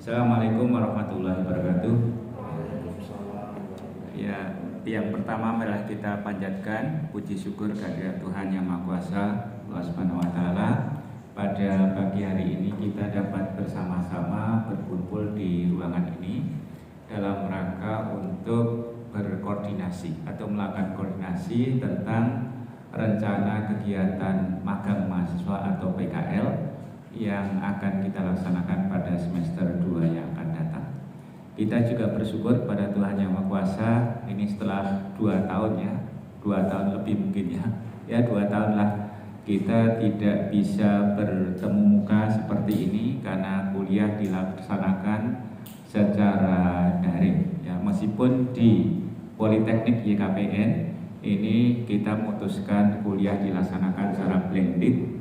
Assalamualaikum warahmatullahi wabarakatuh. Ya, yang pertama marilah kita panjatkan puji syukur kehadirat Tuhan Yang Maha Kuasa, Allah Subhanahu wa taala. Pada pagi hari ini kita dapat bersama-sama berkumpul di ruangan ini dalam rangka untuk berkoordinasi atau melakukan koordinasi tentang rencana kegiatan magang mahasiswa atau PKL yang akan kita laksanakan pada semester 2 yang akan datang. Kita juga bersyukur pada Tuhan Yang Maha Kuasa, ini setelah 2 tahun ya, 2 tahun lebih mungkin ya 2 tahun lah kita tidak bisa bertemu muka seperti ini karena kuliah dilaksanakan secara daring ya, meskipun di Politeknik YKPN ini kita memutuskan kuliah dilaksanakan secara blended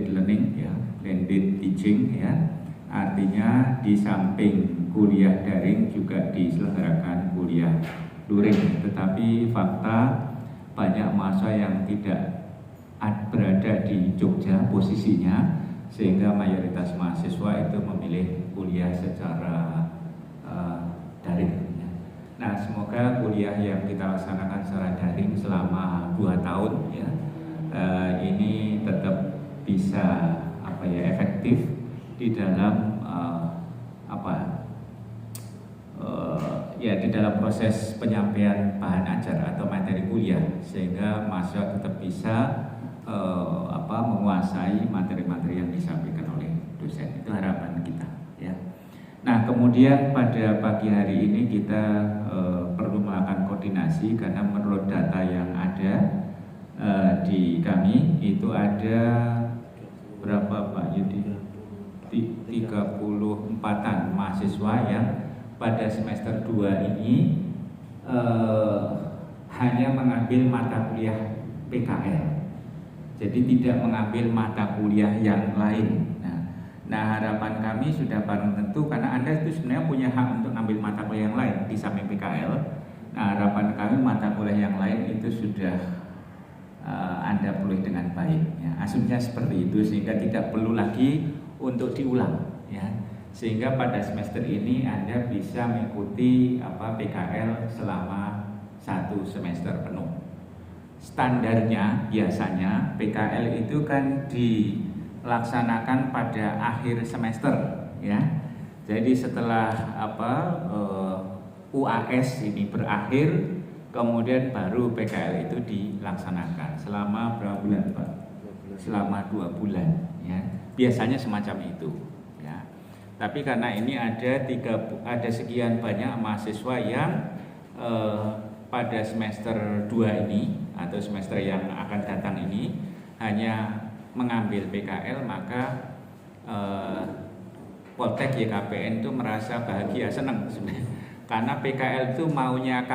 learning ya, blended teaching ya. Artinya di samping kuliah daring juga diselenggarakan kuliah luring. Tetapi fakta banyak mahasiswa yang tidak berada di Jogja posisinya, sehingga mayoritas mahasiswa itu memilih kuliah secara daring ya. Nah, semoga kuliah yang kita laksanakan secara daring selama 2 tahun ya, ini tetap bisa efektif di dalam di dalam proses penyampaian bahan ajar atau materi kuliah, sehingga mahasiswa tetap bisa menguasai materi-materi yang disampaikan oleh dosen. Itu harapan kita ya. Nah, kemudian pada pagi hari ini kita perlu melakukan koordinasi karena menurut data yang ada di kami itu ada berapa Pak Yudi? 34-an mahasiswa yang pada semester 2 ini hanya mengambil mata kuliah PKL. Jadi tidak mengambil mata kuliah yang lain. Nah, harapan kami sudah paling tentu karena Anda itu sebenarnya punya hak untuk ambil mata kuliah yang lain di samping PKL. Nah, harapan kami mata kuliah yang lain itu sudah Anda pulih dengan baik ya. Asumsinya seperti itu sehingga tidak perlu lagi untuk diulang ya. Sehingga pada semester ini Anda bisa mengikuti PKL selama 1 semester penuh. Standarnya biasanya PKL itu kan dilaksanakan pada akhir semester ya. Jadi setelah UAS ini berakhir, kemudian baru PKL itu dilaksanakan selama berapa bulan Pak? Selama 2 bulan ya. Biasanya semacam itu ya. Tapi karena ini ada sekian banyak mahasiswa yang pada semester 2 ini atau semester yang akan datang ini hanya mengambil PKL, maka Poltek YKPN itu merasa bahagia, senang sebenarnya. Karena PKL itu maunya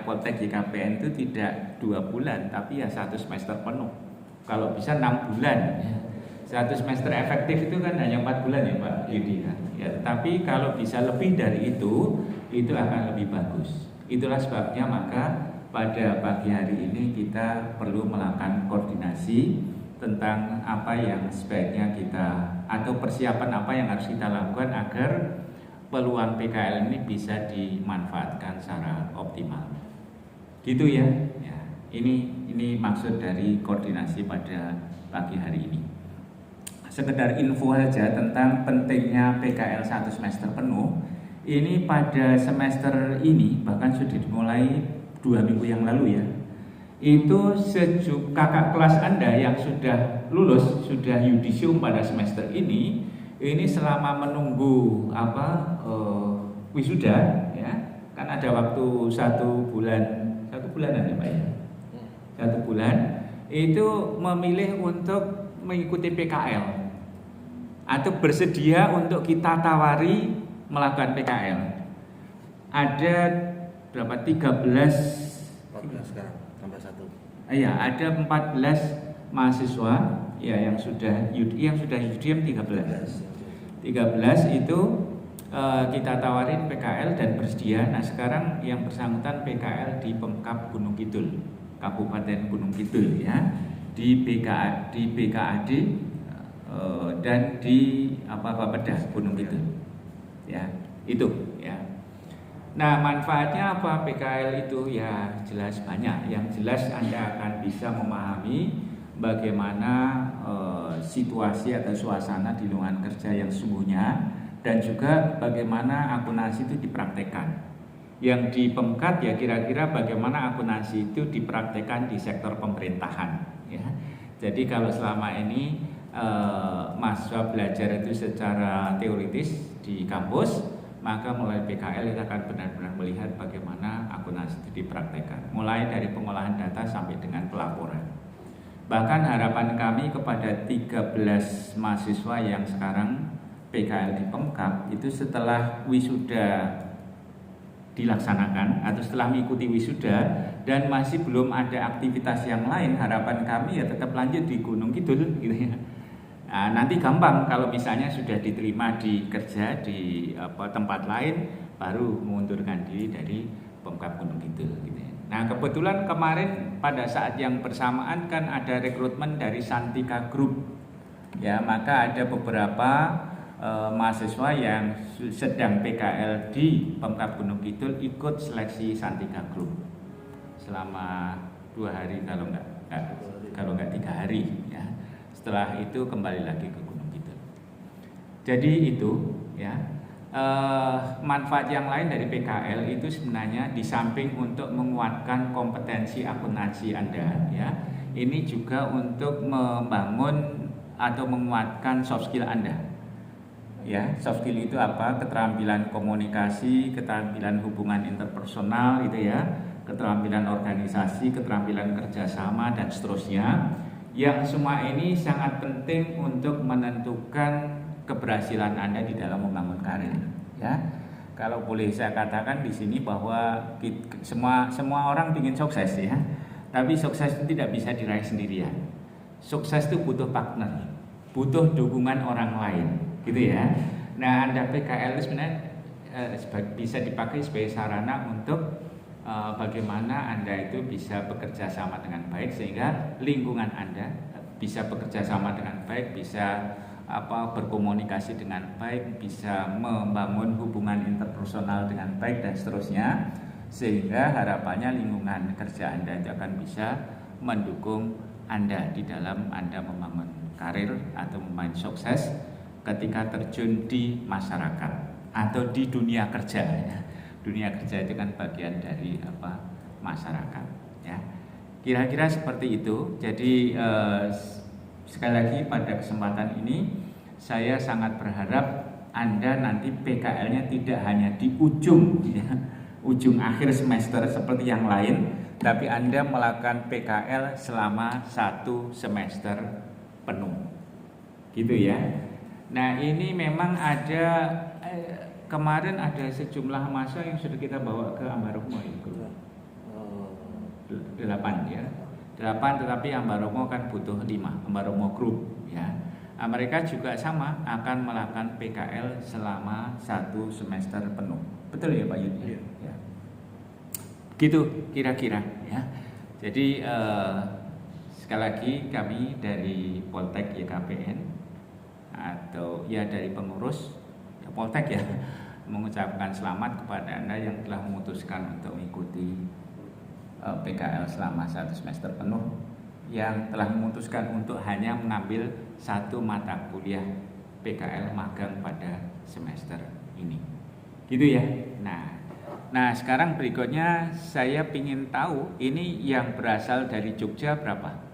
Poltek YKPN itu tidak 2 bulan, tapi ya 1 semester penuh. Kalau bisa 6 bulan. 1 semester efektif itu kan hanya 4 bulan ya Pak Yudi ya. Tapi kalau bisa lebih dari itu akan lebih bagus. Itulah sebabnya maka pada pagi hari ini kita perlu melakukan koordinasi tentang apa yang sebaiknya kita atau persiapan apa yang harus kita lakukan agar peluang PKL ini bisa dimanfaatkan secara optimal. Gitu ya. Ini maksud dari koordinasi pada pagi hari ini. Sekedar info saja tentang pentingnya PKL 1 semester penuh. Ini pada semester ini bahkan sudah dimulai 2 minggu yang lalu ya. Itu kakak kelas Anda yang sudah lulus, sudah yudisium pada semester ini selama menunggu wisuda ya, kan ada waktu 1 bulanan ya Pak ya. 1 bulan itu memilih untuk mengikuti PKL atau bersedia untuk kita tawari melakukan PKL. Ada berapa? 14 sekarang tambah 1. Iya, ada 14 mahasiswa ya yang sudah yudisium 13 itu kita tawarin PKL dan bersedia. Nah, sekarang yang bersangkutan PKL di Pemkab Gunung Kidul, Kabupaten Gunung Kidul ya, di BKAD dan di Bapeda Gunung Kidul ya. Itu ya. Nah, manfaatnya apa PKL itu? Ya jelas banyak. Yang jelas Anda akan bisa memahami bagaimana situasi atau suasana di lingkungan kerja yang sesungguhnya, dan juga bagaimana akuntansi itu dipraktekkan. Yang di Pemkat ya kira-kira bagaimana akuntansi itu dipraktekkan di sektor pemerintahan ya. Jadi kalau selama ini mahasiswa belajar itu secara teoritis di kampus, maka mulai PKL kita akan benar-benar melihat bagaimana akuntansi itu dipraktekkan, mulai dari pengolahan data sampai dengan pelaporan. Bahkan harapan kami kepada 13 mahasiswa yang sekarang PKL di Pemkab itu setelah wisuda dilaksanakan atau setelah mengikuti wisuda dan masih belum ada aktivitas yang lain, harapan kami ya tetap lanjut di Gunung Kidul gitu ya. Nah, nanti gampang kalau misalnya sudah diterima di kerja di tempat lain, baru mengundurkan diri dari Pemkab Gunung Kidul gitu ya. Nah, kebetulan kemarin pada saat yang bersamaan kan ada rekrutmen dari Santika Group ya, maka ada beberapa mahasiswa yang sedang PKL di Pemkab Gunung Kidul ikut seleksi Santika Group selama 2 hari kalau nggak 3 hari ya. Setelah itu kembali lagi ke Gunung Kidul. Jadi itu ya, manfaat yang lain dari PKL itu sebenarnya di samping untuk menguatkan kompetensi akuntansi Anda ya, ini juga untuk membangun atau menguatkan soft skill Anda. Ya, soft skill itu apa? Keterampilan komunikasi, keterampilan hubungan interpersonal itu ya, keterampilan organisasi, keterampilan kerjasama dan seterusnya. Yang semua ini sangat penting untuk menentukan keberhasilan Anda di dalam membangun karir. Ya, kalau boleh saya katakan di sini bahwa semua orang ingin sukses ya, tapi sukses itu tidak bisa diraih sendirian. Sukses itu butuh partner, butuh dukungan orang lain. Gitu ya. Nah, Anda PKL itu sebenarnya bisa dipakai sebagai sarana untuk bagaimana Anda itu bisa bekerja sama dengan baik sehingga lingkungan Anda bisa bekerja sama dengan baik, bisa berkomunikasi dengan baik, bisa membangun hubungan interpersonal dengan baik dan seterusnya, sehingga harapannya lingkungan kerja Anda itu akan bisa mendukung Anda di dalam Anda membangun karir atau membangun sukses ketika terjun di masyarakat atau di dunia kerja ya. Dunia kerja itu kan bagian dari masyarakat ya. Kira-kira seperti itu. Jadi sekali lagi pada kesempatan ini saya sangat berharap Anda nanti PKL-nya tidak hanya di ujung ya, ujung akhir semester seperti yang lain, tapi Anda melakukan PKL selama 1 semester penuh. Gitu ya. Nah, ini memang ada kemarin ada sejumlah masa yang sudah kita bawa ke Ambarukmo itu 8 ya, 8, tetapi Ambarukmo kan butuh 5, Ambarukmo Group ya. Mereka juga sama akan melakukan PKL selama 1 semester penuh. Betul ya Pak Yudi? Ya. Gitu kira-kira ya. Jadi sekali lagi kami dari Poltek YKPN atau ya dari pengurus ya, Poltek ya, mengucapkan selamat kepada Anda yang telah memutuskan untuk mengikuti PKL selama 1 semester penuh, yang telah memutuskan untuk hanya mengambil 1 mata kuliah PKL magang pada semester ini. Gitu ya. Nah sekarang berikutnya saya ingin tahu ini yang berasal dari Jogja berapa?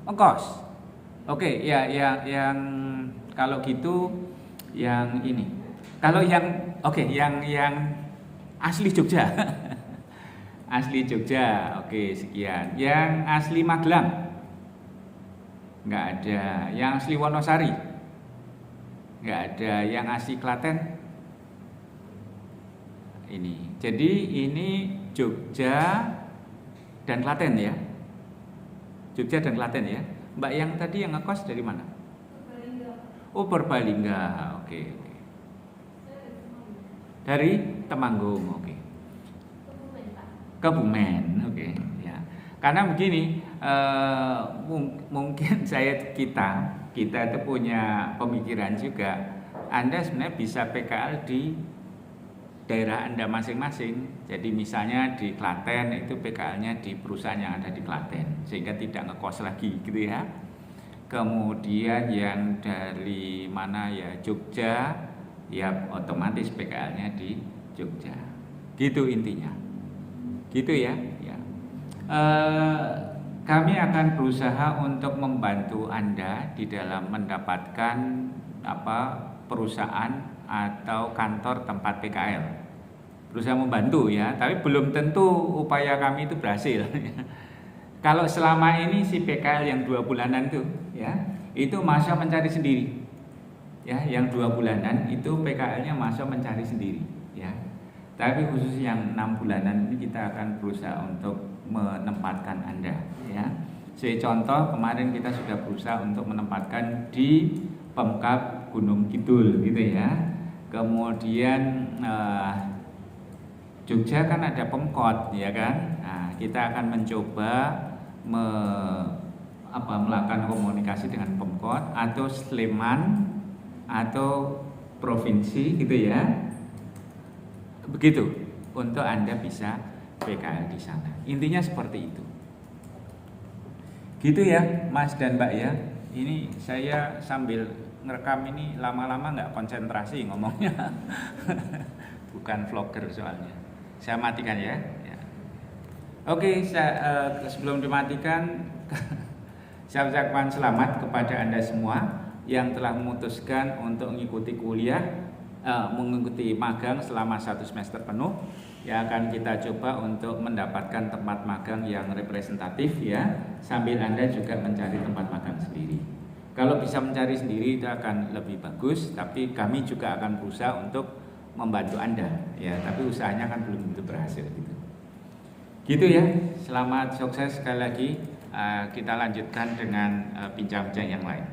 Ongkos. Oke, ya yang kalau gitu yang ini. Kalau yang yang asli Jogja. Asli Jogja. Oke, sekian. Yang asli Magelang. Enggak ada. Yang asli Wonosari. Enggak ada. Yang asli Klaten. Ini. Jadi ini Jogja dan Klaten ya. Jogja dan Klaten ya. Mbak yang tadi yang ngekos dari mana? Purbalingga. Oh, Purbalingga. Oke. Dari Temanggung. Oke. Kebumen. Oke. Ya. Karena begini, mungkin kita itu punya pemikiran juga. Anda sebenarnya bisa PKL di daerah Anda masing-masing. Jadi misalnya di Klaten itu PKL-nya di perusahaan yang ada di Klaten, sehingga tidak ngekos lagi gitu ya. Kemudian yang dari mana ya, Jogja, ya otomatis PKL-nya di Jogja. Gitu intinya. Gitu ya. Kami akan berusaha untuk membantu Anda di dalam mendapatkan perusahaan atau kantor tempat PKL. Berusaha membantu ya, tapi belum tentu upaya kami itu berhasil. Kalau selama ini si PKL yang 2 bulanan tuh ya, itu masa mencari sendiri. Ya, yang 2 bulanan itu PKL-nya masa mencari sendiri ya. Tapi khusus yang 6 bulanan ini kita akan berusaha untuk menempatkan Anda ya. Sebagai contoh, kemarin kita sudah berusaha untuk menempatkan di Pemkab Gunung Kidul gitu ya. Kemudian Jogja kan ada Pemkot ya kan. Nah, kita akan mencoba melakukan komunikasi dengan Pemkot atau Sleman atau provinsi gitu ya. Begitu untuk Anda bisa PKL di sana. Intinya seperti itu. Gitu ya, Mas dan Mbak ya. Ini saya sambil ngerekam ini lama-lama nggak konsentrasi ngomongnya. Bukan vlogger soalnya. Saya matikan ya. Oke, sebelum dimatikan saya ucapkan selamat kepada Anda semua yang telah memutuskan untuk mengikuti mengikuti magang selama 1 semester penuh. Ya, akan kita coba untuk mendapatkan tempat magang yang representatif ya, sambil Anda juga mencari tempat magang sendiri. Kalau bisa mencari sendiri itu akan lebih bagus, tapi kami juga akan berusaha untuk membantu Anda ya, tapi usahanya kan belum tentu berhasil gitu. Gitu ya, selamat sukses sekali lagi. Kita lanjutkan dengan bincang-bincang yang lain.